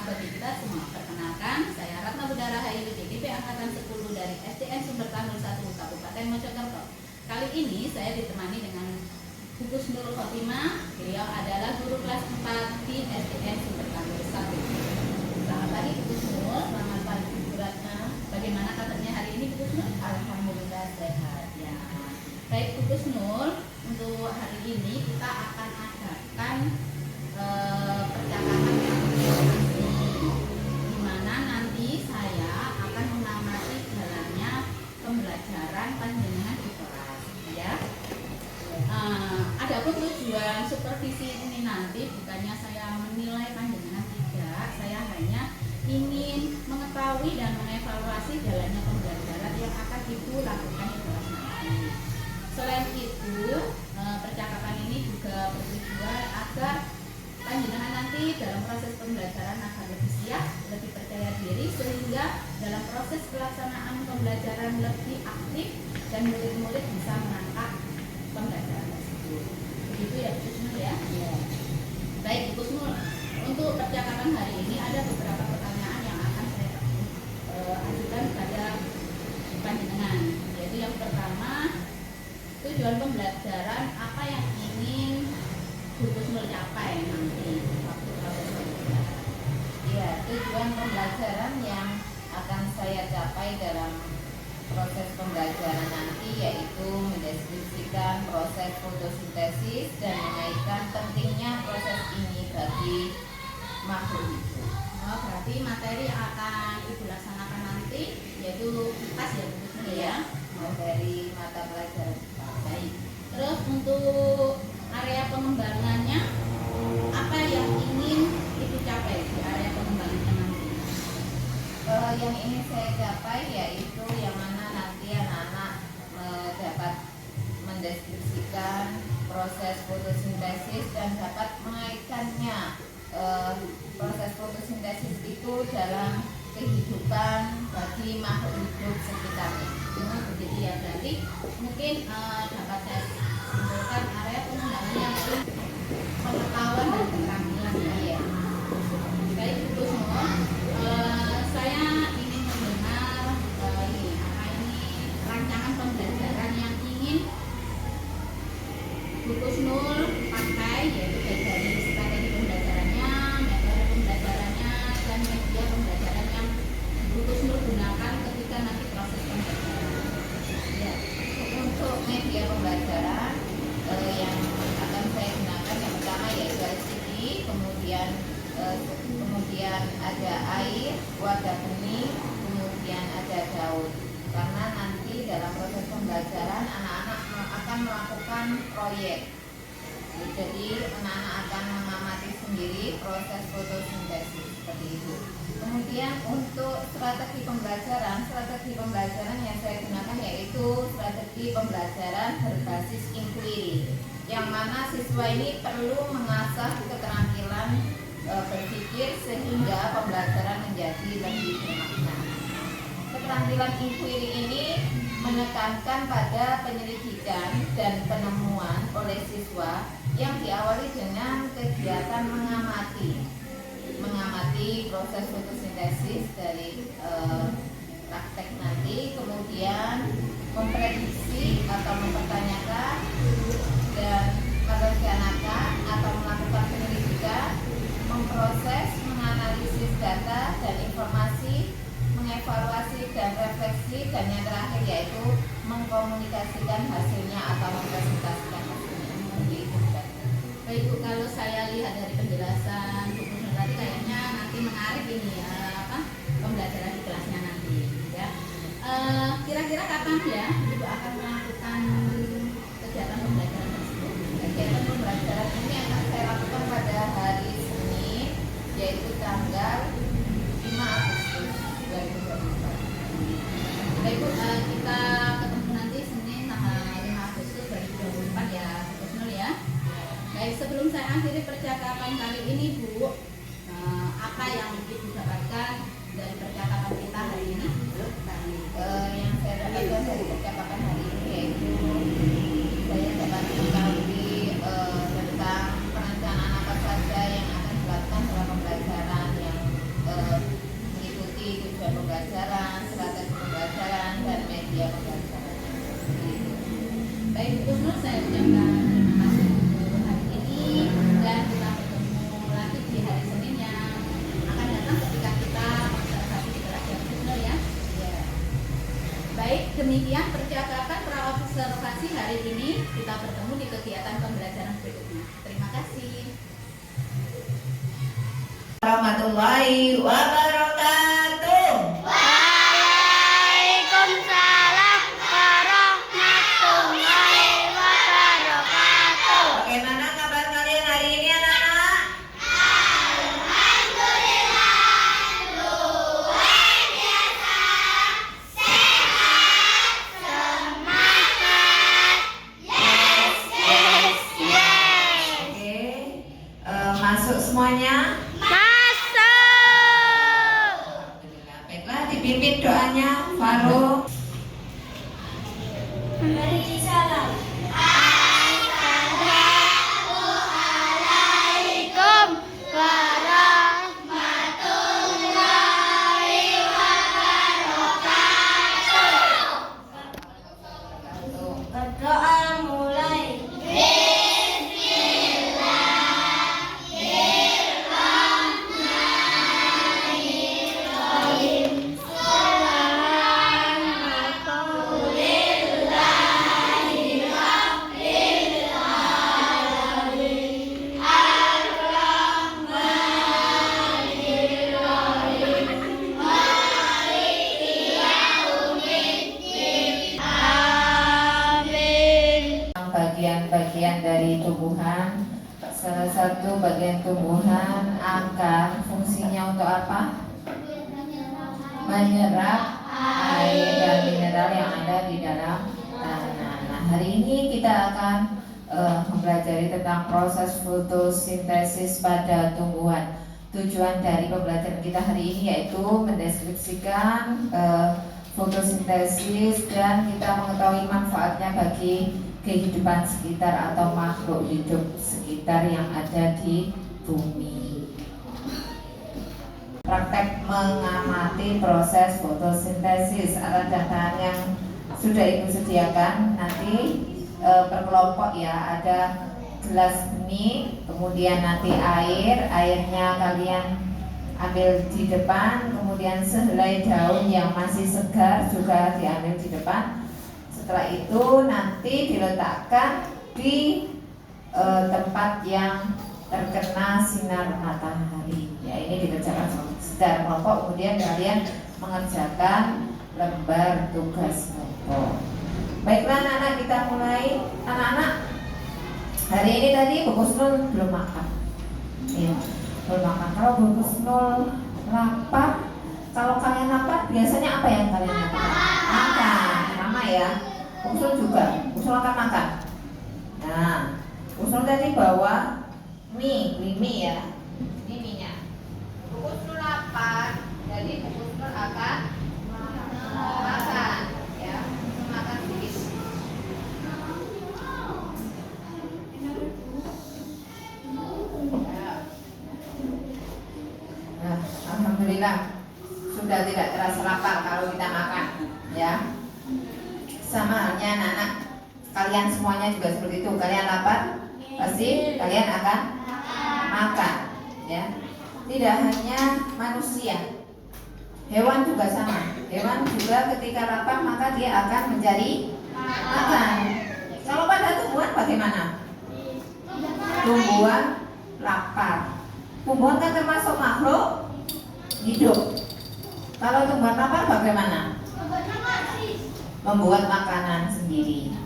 bagi kita semua. Perkenalkan, saya Ratna Budara HIWDP Angkatan 10 dari SDN Sumber Tanggul 1 Kabupaten Mojokerto. Kali ini saya ditemani dengan Bu Kusnul Khotimah. Beliau adalah guru kelas 4 di SDN Sumber Tanggul 1. Selamat pagi Bu Kusnul. Selamat pagi Bu Ratna. Bagaimana kabarnya hari ini Bu Kusnul? Alhamdulillah sehat. Ya. Baik Bu Kusnul, untuk hari ini kita akan adakan percakapan yang di mana nanti saya akan mengamati jalannya pembelajaran panjenengan di kelas, ya. Adapun tujuan supervisi ini nanti bukannya saya menilai panjenengan, tidak. Saya hanya ingin mengetahui dan mengevaluasi jalannya pembelajaran yang akan Ibu lakukan di kelas nanti. Selain itu, percakapan ini juga bertujuan agar panjenengan nanti dalam proses pembelajaran akan lebih siap, lebih percaya diri, sehingga dalam proses pelaksanaan pembelajaran lebih aktif dan murid-murid bisa menangkap pembelajaran tersebut. Begitu ya Bu Kusnul ya? Ya. Baik Bu Kusnul, untuk percakapan hari ini ada beberapa pertanyaan yang akan saya ajukan kepada panjenengan. Jadi yang pertama, tujuan pembelajaran apa yang ingin Bu Kusnul capai nanti waktu proses pembelajaran? Ya, tujuan pembelajaran yang akan saya capai dalam proses pembelajaran nanti yaitu mendeskripsikan proses fotosintesis dan mengaitkan pentingnya proses ini bagi makhluk hidup. Oh, berarti materi yang akan Ibu laksanakan nanti yaitu IPAS ya Bu Kusnul ya? Dari mata pelajaran. Baik. Terus untuk area pengembangannya apa yang ingin Ibu capai di area pengembangannya nanti? Yang ingin saya capai yaitu yang mana nanti anak-anak dapat mendeskripsikan proses fotosintesis dan dapat mengaitkannya proses fotosintesis itu dalam kehidupan bagi makhluk hidup sekitarnya. Begitu ya, berarti mungkin dapat saya simpulkan area pengembangan yang pengetahuan dan keterampilan ya. Baik Bu Kusnul, saya ingin mendengar ini rancangan pembelajaran yang ingin Bu Kusnul pakai, yaitu baik dari strategi pembelajarannya, metode pembelajarannya, dan media pembelajaran yang Bu Kusnul gunakan ketika nanti proses pembelajaran. Ya, untuk media pembelajaran yang akan saya gunakan yang pertama yaitu LCD, kemudian ada air, wadah bening, kemudian ada daun. Karena nanti dalam proses pembelajaran anak-anak akan melakukan proyek. Jadi anak-anak akan mengamati sendiri proses fotosintesis seperti itu. Kemudian untuk strategi pembelajaran yang saya gunakan yaitu strategi pembelajaran berbasis inquiry, yang mana siswa ini perlu mengasah keterampilan berpikir sehingga pembelajaran menjadi lebih bermakna. Keterampilan inquiry ini menekankan pada penyelidikan dan penemuan oleh siswa yang diawali dengan kegiatan mengamati proses fotosintesis dari praktek nanti, kemudian memprediksi atau mempertanyakan dan merencanakan atau melakukan penyelidikan, memproses, menganalisis data dan informasi, mengevaluasi dan refleksi, dan yang terakhir yaitu mengkomunikasikan hasilnya atau mempresentasikan hasilnya. Baik Bu, kalau saya lihat dari penjelasan Bu Kusnul tadi kayaknya nanti menarik ini ya, pembelajaran di kelasnya nanti ya. Kira-kira kapan ya Ibu akan melakukan kegiatan pembelajaran tersebut? Kegiatan pembelajaran ini akan saya lakukan pada hari Senin, yaitu tanggal 5 Agustus 2024. Baik Bu, kita ketemu nanti Senin tanggal 5 Agustus 2024 ya Bu Kusnul ya. Baik, sebelum saya akhiri percakapan kali ini Bu, apa yang Ibu dapatkan dari percakapan kita hari ini? Yang saya dapatkan dari percakapan hari ini yaitu saya dapat mengetahui tentang perencanaan apa saja yang akan dilakukan dalam pembelajaran yang demikian percakapan praobservasi hari ini. Kita bertemu di kegiatan pembelajaran berikutnya. Terima kasih. Warahmatullahi wabarakatuh. Waalaikumsalam warahmatullahi wabarakatuh. Bagaimana kabar kalian hari ini anak-anak? Masuk semuanya? Masuk. Baiklah, dipimpin doanya Faruk. Assalamualaikum warahmatullahi wabarakatuh. Berdoa mulai. Bagian-bagian dari tumbuhan, salah satu bagian tumbuhan akan fungsinya untuk apa? Menyerap air dan mineral yang ada di dalam tanah. Nah, hari ini kita akan mempelajari tentang proses fotosintesis pada tumbuhan. Tujuan dari pembelajaran kita hari ini yaitu mendeskripsikan fotosintesis dan kita mengetahui manfaatnya bagi kehidupan sekitar atau makhluk hidup sekitar yang ada di bumi. Praktek mengamati proses fotosintesis, alat dan bahan yang sudah Ibu sediakan nanti per ya, ada gelas benih, kemudian nanti airnya kalian ambil di depan, kemudian sehelai daun yang masih segar juga diambil di depan. Setelah itu nanti diletakkan di tempat yang terkena sinar matahari. Ya, ini dikerjakan secara kelompok, kemudian kalian mengerjakan lembar tugas kelompok. Baiklah anak-anak, kita mulai. Anak-anak, hari ini tadi Bu Kusnul belum makan. Ya, belum makan. Kalau Bu Kusnul lapar, kalau kalian lapar biasanya apa yang kalian lakukan? Makan, sama ya. Usul juga, usul akan makan. Nah, usul tadi bawa beli mie ya. Ini mie-nya. Usul lapar, jadi usul akan makan, ya. Makan sedikit. Nah, alhamdulillah sudah tidak terasa lapar kalau kita makan, ya. Sama halnya anak-anak, kalian semuanya juga seperti itu. Kalian lapar, pasti kalian akan makan, ya. Tidak hanya manusia, hewan juga sama. Hewan juga ketika lapar maka dia akan mencari makan. Kalau pada tumbuhan bagaimana? Tumbuhan lapar. Tumbuhan kan termasuk makhluk hidup. Kalau tumbuhan lapar bagaimana? Membuat makanan sendiri,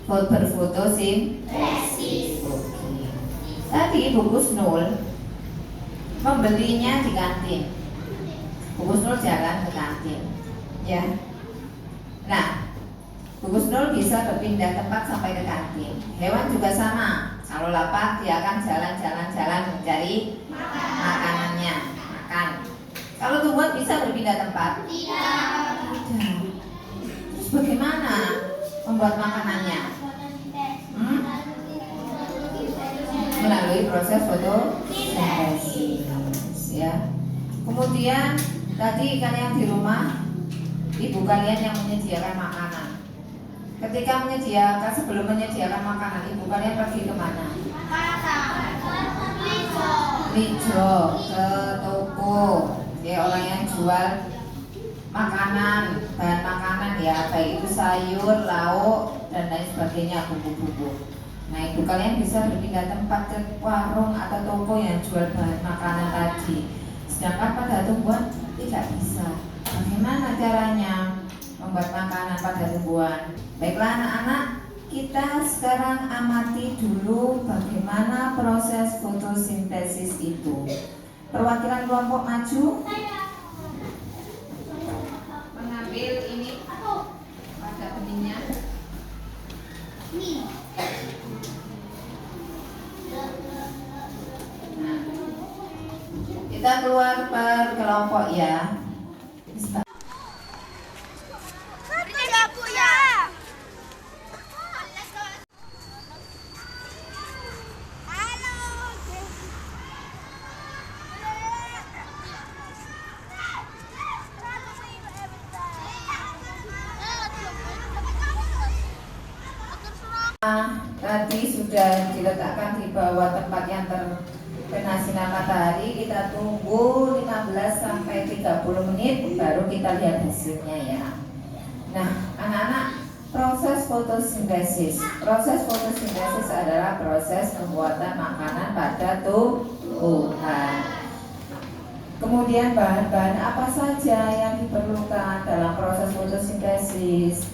berfotosintesis. Oke. Tadi Ibu Kusnul membelinya di kantin. Bu Kusnul jalan ke kantin, ya. Nah, Bu Kusnul bisa berpindah tempat sampai ke kantin. Hewan juga sama. Kalau lapar dia akan jalan-jalan mencari makanannya, makan. Kalau tumbuhan bisa berpindah tempat? Tidak. Bagaimana membuat makanannya? Melalui proses fotosintesis, ya. Kemudian tadi kalian di rumah, ibu kalian yang menyediakan makanan. Ketika sebelum menyediakan makanan, ibu kalian pergi kemana? Lijo, ke toko, ya, orang yang jual makanan, bahan makanan ya, baik itu sayur, lauk, dan lain sebagainya, bumbu-bumbu. Nah itu kalian bisa berpindah tempat ke warung atau toko yang jual bahan makanan tadi. Sedangkan pada tumbuhan tidak bisa. Bagaimana caranya membuat makanan pada tumbuhan? Baiklah anak-anak, kita sekarang amati dulu bagaimana proses fotosintesis itu. Perwakilan kelompok maju. Mengambil ini pada benihnya. Nah, kita keluar per kelompok ya. Tadi sudah diletakkan di bawah tempat yang terkena sinar matahari. Kita tunggu 15 sampai 30 menit baru kita lihat hasilnya ya. Nah, anak-anak, proses fotosintesis. Proses fotosintesis adalah proses pembuatan makanan pada tumbuhan. Kemudian bahan-bahan apa saja yang diperlukan dalam proses fotosintesis?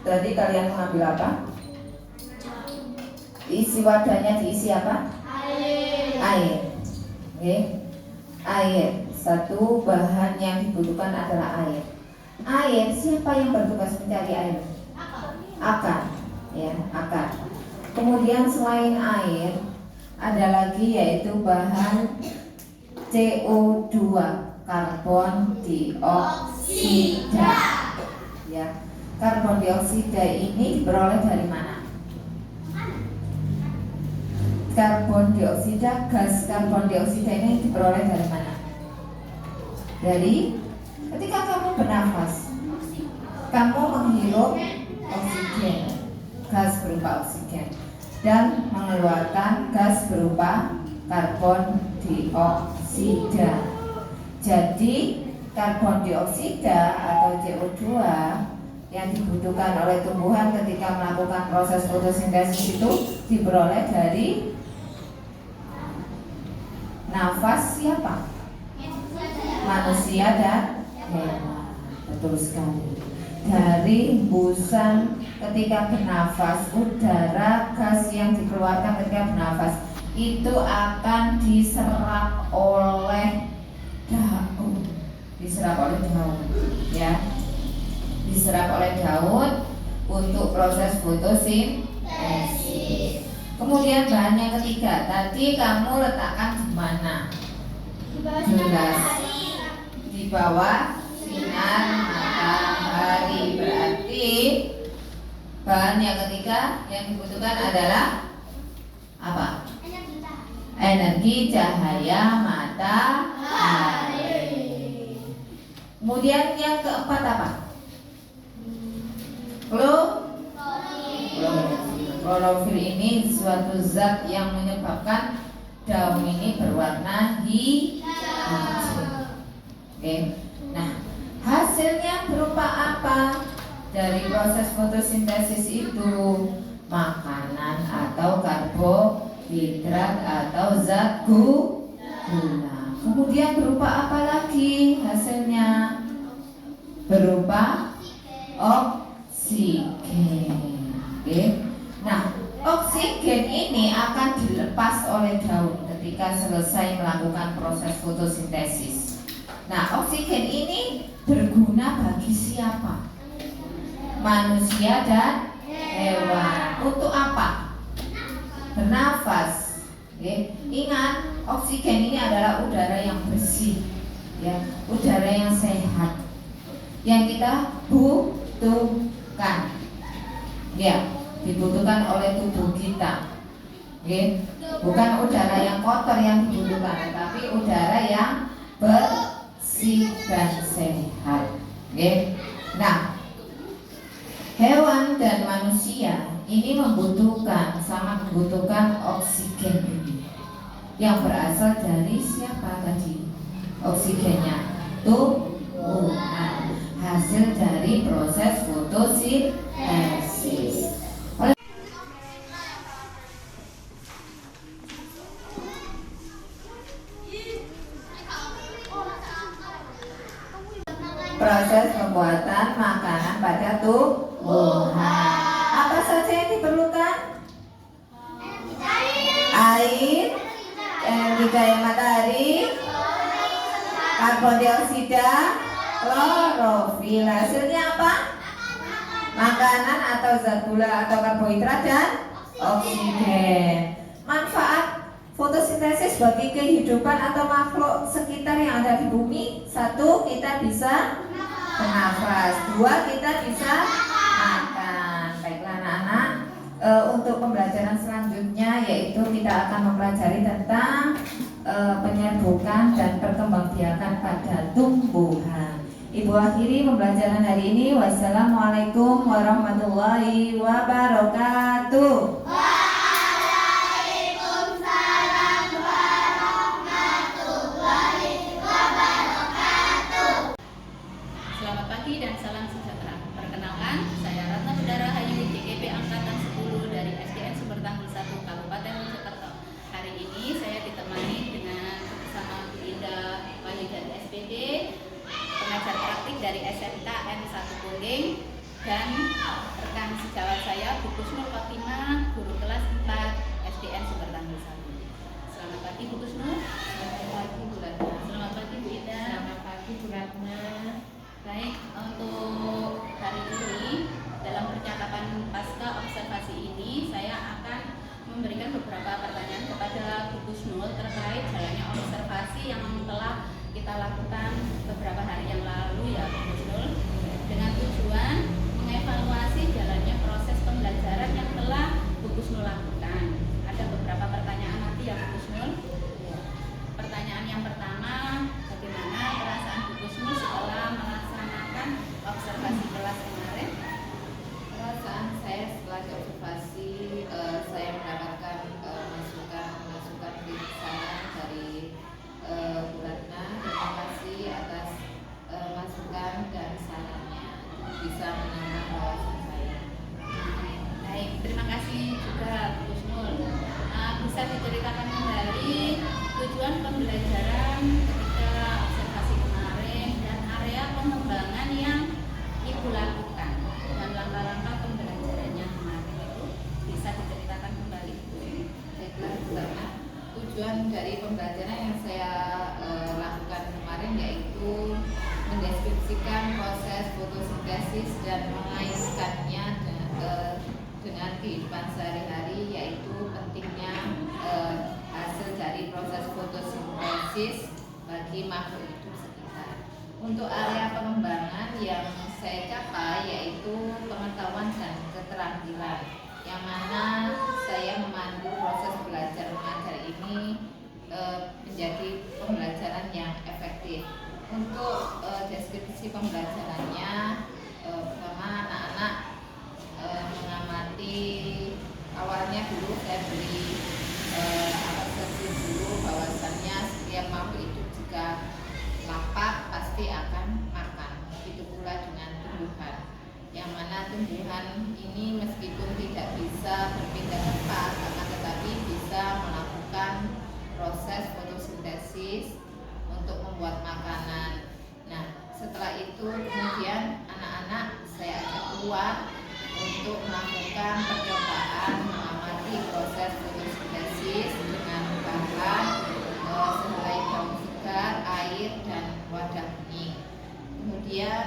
Tadi kalian mengambil apa? Isi wadahnya diisi apa? Air. Oke. Air. Satu bahan yang dibutuhkan adalah air. Air, siapa yang bertugas mencari air? Akar. Ya, akar. Kemudian selain air, ada lagi yaitu bahan CO2, karbon dioksida. Ya. Karbon dioksida ini diperoleh dari mana? Karbon dioksida, gas karbon dioksida ini diperoleh dari mana? Dari ketika kamu bernafas, kamu menghirup oksigen, gas berupa oksigen, dan mengeluarkan gas berupa karbon dioksida. Jadi karbon dioksida atau CO2 yang dibutuhkan oleh tumbuhan ketika melakukan proses fotosintesis itu diperoleh dari nafas siapa? Manusia dan hewan. Betul sekali. Dari hembusan ketika bernafas, udara gas yang dikeluarkan ketika bernafas itu akan diserap oleh daun. Diserap oleh daun, ya. Diserap oleh daun untuk proses fotosintesis. Kemudian bahan yang ketiga, tadi kamu letakkan di mana? Gelas. Di bawah sinar matahari. Berarti bahan yang ketiga yang dibutuhkan adalah apa? Energi cahaya matahari. Kemudian yang keempat apa? Klorofil ini suatu zat yang menyebabkan daun ini berwarna hijau. Oke. Nah, hasilnya berupa apa? Dari proses fotosintesis itu makanan atau karbohidrat atau zat gula. Kemudian berupa apa lagi hasilnya? Berupa oksigen. Oke. Nah, oksigen ini akan dilepas oleh daun ketika selesai melakukan proses fotosintesis. Nah, oksigen ini berguna bagi siapa? Manusia dan hewan. Untuk apa? Bernafas. Oke. Ingat, oksigen ini adalah udara yang bersih, ya, udara yang sehat, yang kita butuhkan. Ya, dibutuhkan oleh tubuh kita. Oke. Bukan udara yang kotor yang dibutuhkan, tapi udara yang bersih dan sehat. Oke. Nah, hewan dan manusia ini sangat membutuhkan oksigen ini, yang berasal dari siapa tadi? Oksigennya tumbuhan. hasil dari proses fotosintesis. Proses pembuatan makanan pada tumbuhan. Apa saja yang diperlukan? Air, energi cahaya matahari, karbon dioksida, klorofil. Hasilnya apa? Makanan atau zat gula atau karbohidrat dan oksigen. Manfaat fotosintesis bagi kehidupan atau makhluk sekitar yang ada di bumi. 1. Kita bisa bernafas. 2. Kita bisa makan. Baiklah anak-anak, untuk pembelajaran selanjutnya yaitu kita akan mempelajari tentang penyerbukan dan perkembangbiakan pada tumbuhan. Ibu akhiri pembelajaran hari ini. Wassalamualaikum warahmatullahi wabarakatuh. Selamat pagi dan salam sejahtera. Perkenalkan, saya Ratna Budara Hayuri DKP Angkatan 10 dari SDN Sumber Tanggul 1 Kabupaten Mojokerto. Hari ini saya ditemani dengan bersama Bu Indah Wahyu dari SPD, pengajar praktik dari SMK N1 Kuling, dan rekan sejawat saya Bu Kusnul Fatima, guru kelas 4 SDN Sumber Tanggul 1. Selamat pagi Bu Kusnul. Selamat pagi Bu Ratna. Selamat pagi Bu Indah. Selamat pagi Bu Ratna. Baik, untuk hari ini dalam percakapan pasca observasi ini saya akan memberikan beberapa pertanyaan kepada Bu Kusnul terkait jalannya observasi yang telah kita lakukan beberapa hari yang lalu ya Bu Kusnul, dengan tujuan mengevaluasi jalannya proses pembelajaran yang telah Bu Kusnul lakukan. Ada beberapa pertanyaan nanti ya Bu Kusnul. Pertanyaan yang pertama, bagaimana perasaan Bu Kusnul setelah melaksanakan observasi kelas kemarin? Perasaan saya setelah observasi, saya mendapatkan masukan kritik saran dari Bu Ratna. Terima kasih atas masukan dan sarannya, bisa menambah wawasan saya. Baik, terima kasih juga Bu Kusnul. Bisa diceritakan kembali tujuan pembelajaran ketika observasi kemarin dan area pengembangan yang Ibu lakukan dan langkah-langkah pembelajarannya kemarin itu bisa diceritakan kembali Bu. Baiklah, Bu Ratna. Tujuan dari pembelajaran yang saya lakukan kemarin yaitu mendeskripsikan proses fotosintesis dan mengaitkannya dengan kehidupan sehari-hari, yaitu pentingnya hasil dari proses fotosintesis bagi makhluk hidup sekitar. Untuk area pengembangan yang saya capai yaitu pengetahuan dan keterampilan, yang mana saya memandu proses belajar mengajar ini menjadi pembelajaran yang efektif. Untuk deskripsi pembelajarannya, pertama anak-anak mengamati. Awalnya dulu saya beri persepsi dulu bahwasannya setiap makhluk hidup jika lapar pasti akan makan. Begitu pula dengan tumbuhan, yang mana tumbuhan ini meskipun tidak bisa berpindah tempat, akan tetapi bisa melakukan proses fotosintesis untuk membuat makanan. Nah, setelah itu kemudian anak-anak saya ajak keluar untuk melakukan percobaan mengamati proses fotosintesis dengan bahan sehelai daun segar, air, dan wadah bening. Kemudian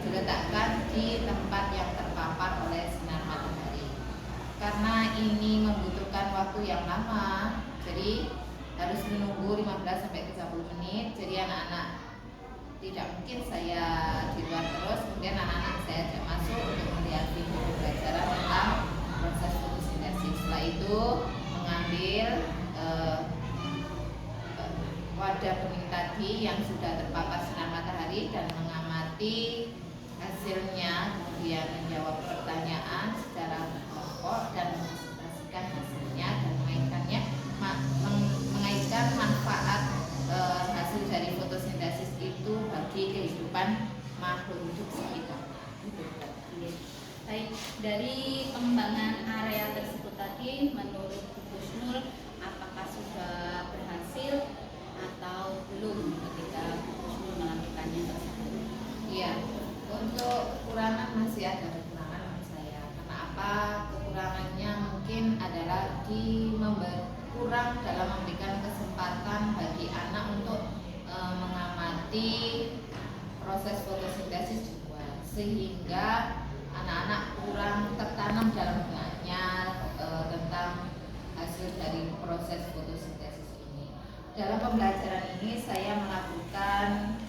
diletakkan di tempat yang terpapar oleh sinar matahari. Karena ini membutuhkan waktu yang lama, jadi harus menunggu 15-30 menit. Jadi anak-anak tidak mungkin saya di luar terus, kemudian anak-anak saya ajak masuk untuk melihat video pembelajaran tentang proses fotosintesis. Setelah itu mengambil wadah bening tadi yang sudah terpapar sinar matahari dan mengamati hasilnya, kemudian menjawab pertanyaan secara pokok dan mempresentasikan hasilnya dan mengaitkan manfaat hasil dari fotosintesis itu bagi kehidupan Baik, dari pengembangan area tersebut tadi, menurut Bu Kusnul, apakah sudah berhasil atau belum ketika Bu Kusnul melakukannya tersebut? Iya, untuk kekurangan masih ada kekurangan menurut saya. Kenapa? Kekurangannya mungkin adalah kurang dalam memberikan kesempatan bagi anak untuk mengamati proses fotosintesis di luar, sehingga anak-anak kurang tertanam dalam benaknya tentang hasil dari proses fotosintesis ini. Dalam pembelajaran ini saya melakukan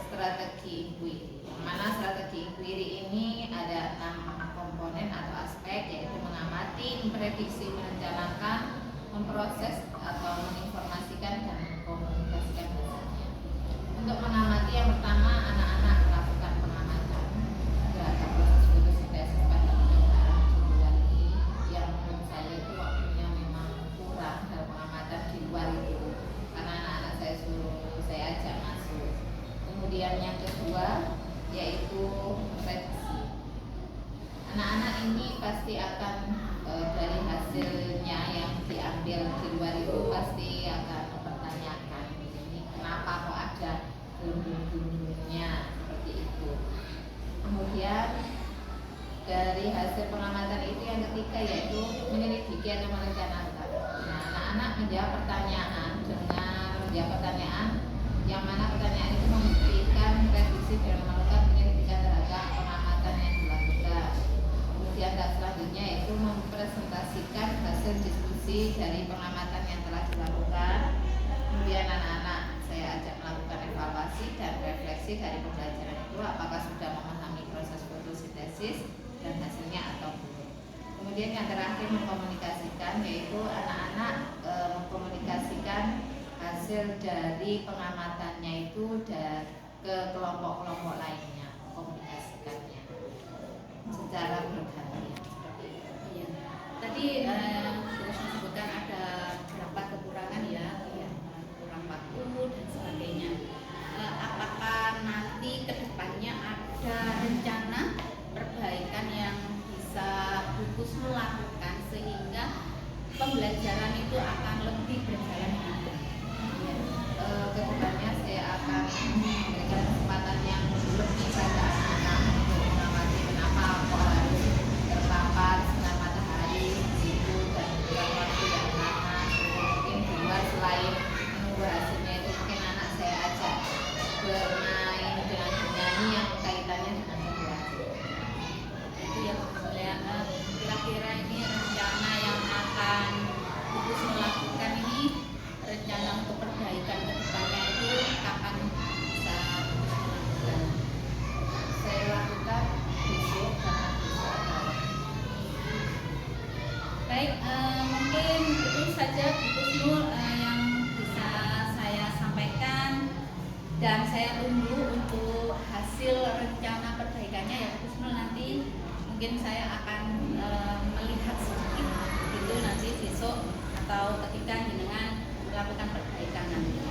strategi inquiry, yang mana strategi inquiry ini ada 6 komponen atau aspek, yaitu mengamati, memprediksi, merencanakan, memproses atau menginformasikan dan mengkomunikasikan hasilnya. Untuk mengamati, yang pertama anak-anak melakukan pengamatan terhadap proses fotosintesis pada bidang di luar ini, yang menurut saya itu waktunya memang kurang dalam pengamatan di luar itu, karena anak-anak saya ajak masuk. Kemudian yang kedua yaitu prediksi. Anak-anak ini pasti akan dari hasilnya yang diambil di luar itu pasti akan mempertanyakan ini kenapa kok ada gelembung-gelembungnya seperti itu. Kemudian dari hasil pengamatan itu yang ketiga yaitu menyelidiki atau merencanakan. Nah, anak-anak menjawab pertanyaan dengan menjawab pertanyaan yang mana pertanyaan itu memberikan prediksi dan melakukan penyelidikan terhadap pengamatan yang dilakukan. Kemudian tahap selanjutnya yaitu mempresentasikan hasil diskusi dari pengamatan yang telah dilakukan. Kemudian anak-anak saya ajak melakukan evaluasi dan refleksi dari pembelajaran itu, apakah sudah memahami proses fotosintesis dan hasilnya atau belum. Kemudian yang terakhir mengkomunikasikan, yaitu anak-anak mengkomunikasikan hasil dari pengamatannya itu ke kelompok-kelompok lainnya, komunikasikannya secara bergantian. Iya. Tadi terus disebutkan ada beberapa kekurangan ya, kurang waktu dan sebagainya. Apakah nanti kedepannya ada rencana perbaikan yang bisa Bu Kusnul lakukan sehingga pembelajaran itu akan lebih berjalan dengan baik? Kedepannya saya akan memberikan kesempatan yang lebih pada anak-anak untuk mengamati kenapa kok harus terpapar sinar matahari itu dan dalam waktu yang lama. Mungkin di luar selain menunggu hasilnya itu mungkin anak saya ajak bermain dengan bernyanyi yang kaitannya dengan situasi. Itu ya kira-kira ini rencana yang akan Bu Kusnul lakukan ini, rencana untuk perbaikan ke depannya itu kapan bisa Bu Kusnul lakukan? Saya lakukan besok karena besok ada Baik, mungkin itu saja Bu Kusnul yang bisa saya sampaikan, dan saya tunggu untuk hasil rencana perbaikannya ya Bu Kusnul. Nanti mungkin saya akan melihat sedikit itu nanti besok atau ketika jenengan melakukan perbaikan nanti.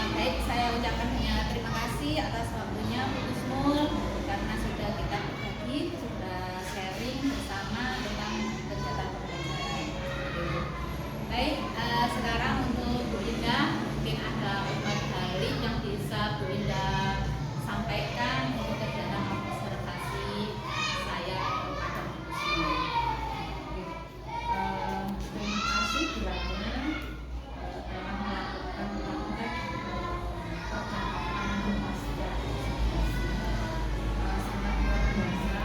Baik, saya ucapkan terima kasih atas waktunya Bu Kusnul, karena sudah kita berbagi, sudah sharing bersama tentang kegiatan pembelajaran. Baik, sekarang untuk Bu Indah, mungkin ada umpan balik yang bisa Bu Indah sampaikan untuk kegiatan observasi saya kepada Bu Kusnul. Terima kasih kiranya telah melakukan praktek percakapan bermasyarakat sangat luar biasa.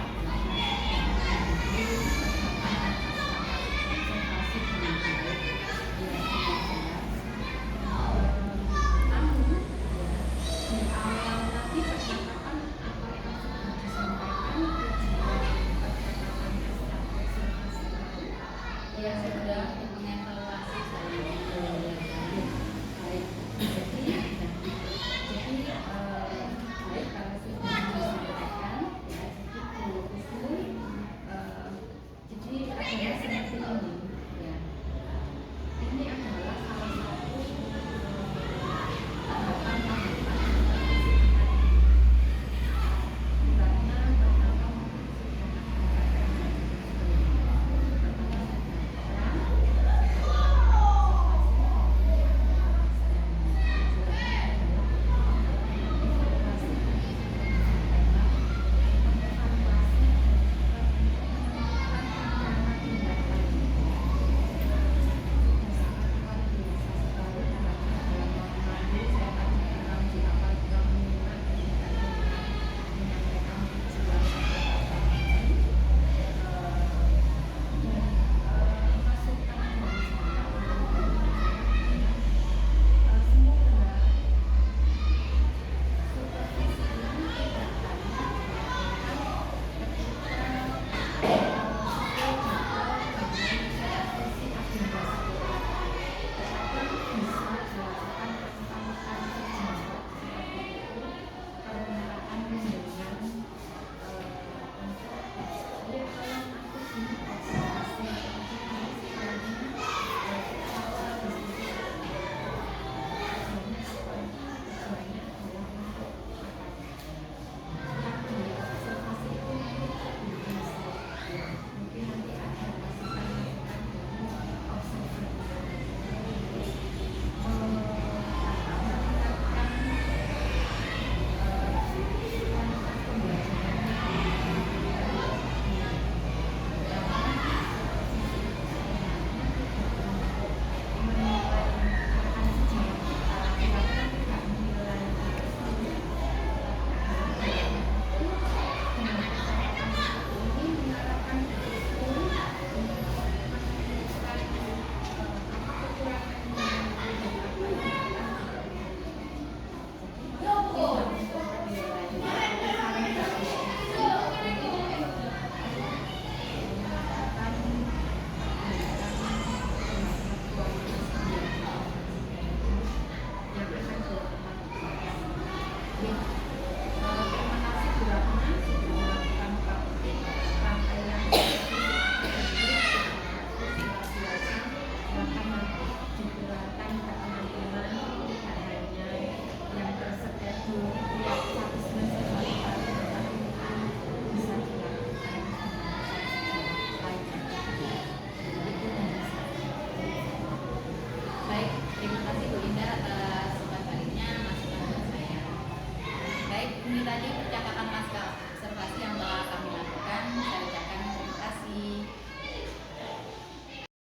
tadi percakapan